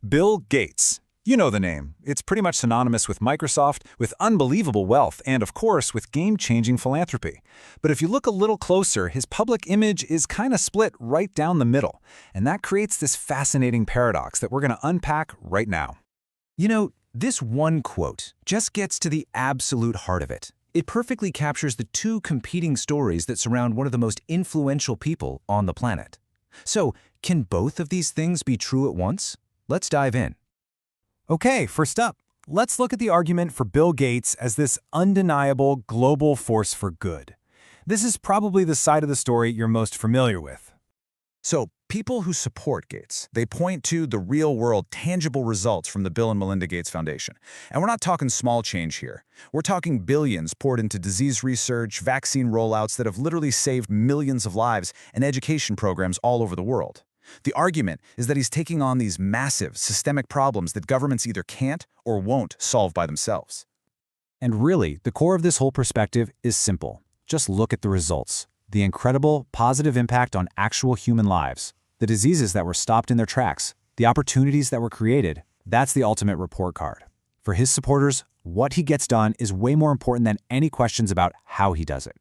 Bill Gates. You know the name. It's pretty much synonymous with Microsoft, with unbelievable wealth, and of course, with game-changing philanthropy. But if you look a little closer, his public image is kind of split right down the middle. And that creates this fascinating paradox that we're going to unpack right now. You know, this one quote just gets to the absolute heart of it. It perfectly captures the two competing stories that surround one of the most influential people on the planet. So, can both of these things be true at once? Let's dive in. Okay, first up, let's look at the argument for Bill Gates as this undeniable global force for good. This is probably the side of the story you're most familiar with. So, people who support Gates, they point to the real-world, tangible results from the Bill and Melinda Gates Foundation. And we're not talking small change here. We're talking billions poured into disease research, vaccine rollouts that have literally saved millions of lives, and education programs all over the world. The argument is that he's taking on these massive, systemic problems that governments either can't or won't solve by themselves. And really, the core of this whole perspective is simple. Just look at the results. The incredible, positive impact on actual human lives. The diseases that were stopped in their tracks. The opportunities that were created. That's the ultimate report card. For his supporters, what he gets done is way more important than any questions about how he does it.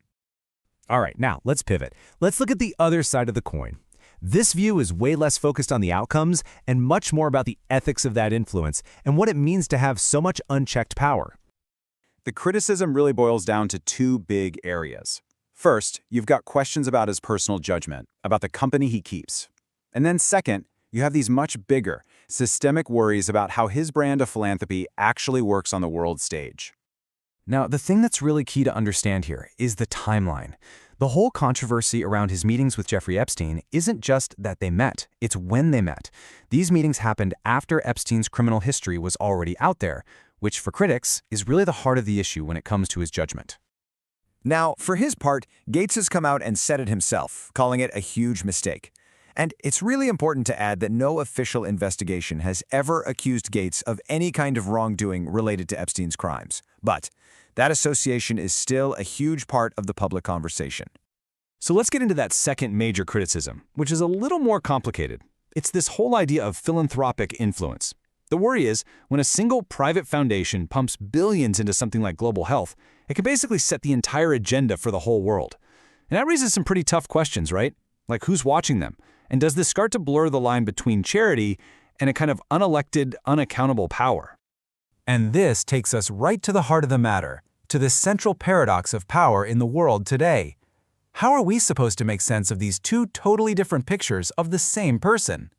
All right, now let's pivot. Let's look at the other side of the coin. This view is way less focused on the outcomes and much more about the ethics of that influence and what it means to have so much unchecked power. The criticism really boils down to two big areas. First, you've got questions about his personal judgment, about the company he keeps. And then second, you have these much bigger, systemic worries about how his brand of philanthropy actually works on the world stage. Now, the thing that's really key to understand here is the timeline. The whole controversy around his meetings with Jeffrey Epstein isn't just that they met, it's when they met. These meetings happened after Epstein's criminal history was already out there, which for critics is really the heart of the issue when it comes to his judgment. Now, for his part, Gates has come out and said it himself, calling it a huge mistake. And it's really important to add that no official investigation has ever accused Gates of any kind of wrongdoing related to Epstein's crimes. But that association is still a huge part of the public conversation. So let's get into that second major criticism, which is a little more complicated. It's this whole idea of philanthropic influence. The worry is, when a single private foundation pumps billions into something like global health, it can basically set the entire agenda for the whole world. And that raises some pretty tough questions, right? Like, who's watching them? And does this start to blur the line between charity and a kind of unelected, unaccountable power? And this takes us right to the heart of the matter, to the central paradox of power in the world today. How are we supposed to make sense of these two totally different pictures of the same person?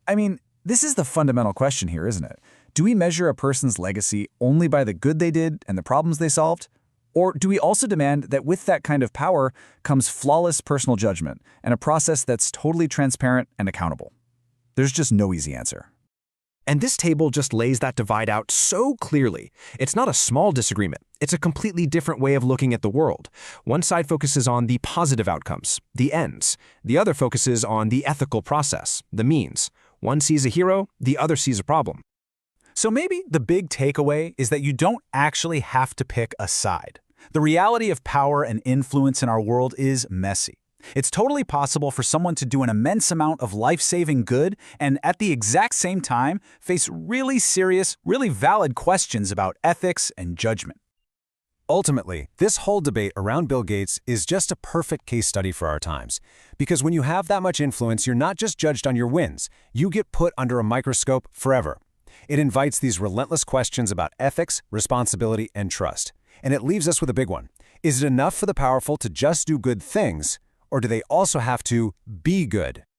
I mean, this is the fundamental question here, isn't it? Do we measure a person's legacy only by the good they did and the problems they solved? Or do we also demand that with that kind of power comes flawless personal judgment and a process that's totally transparent and accountable? There's just no easy answer. And this table just lays that divide out so clearly. It's not a small disagreement. It's a completely different way of looking at the world. One side focuses on the positive outcomes, the ends. The other focuses on the ethical process, the means. One sees a hero, the other sees a problem. So maybe the big takeaway is that you don't actually have to pick a side. The reality of power and influence in our world is messy. It's totally possible for someone to do an immense amount of life-saving good and at the exact same time face really serious, really valid questions about ethics and judgment. Ultimately, this whole debate around Bill Gates is just a perfect case study for our times. Because when you have that much influence, you're not just judged on your wins. You get put under a microscope forever. It invites these relentless questions about ethics, responsibility, and trust. And it leaves us with a big one. Is it enough for the powerful to just do good things, or do they also have to be good?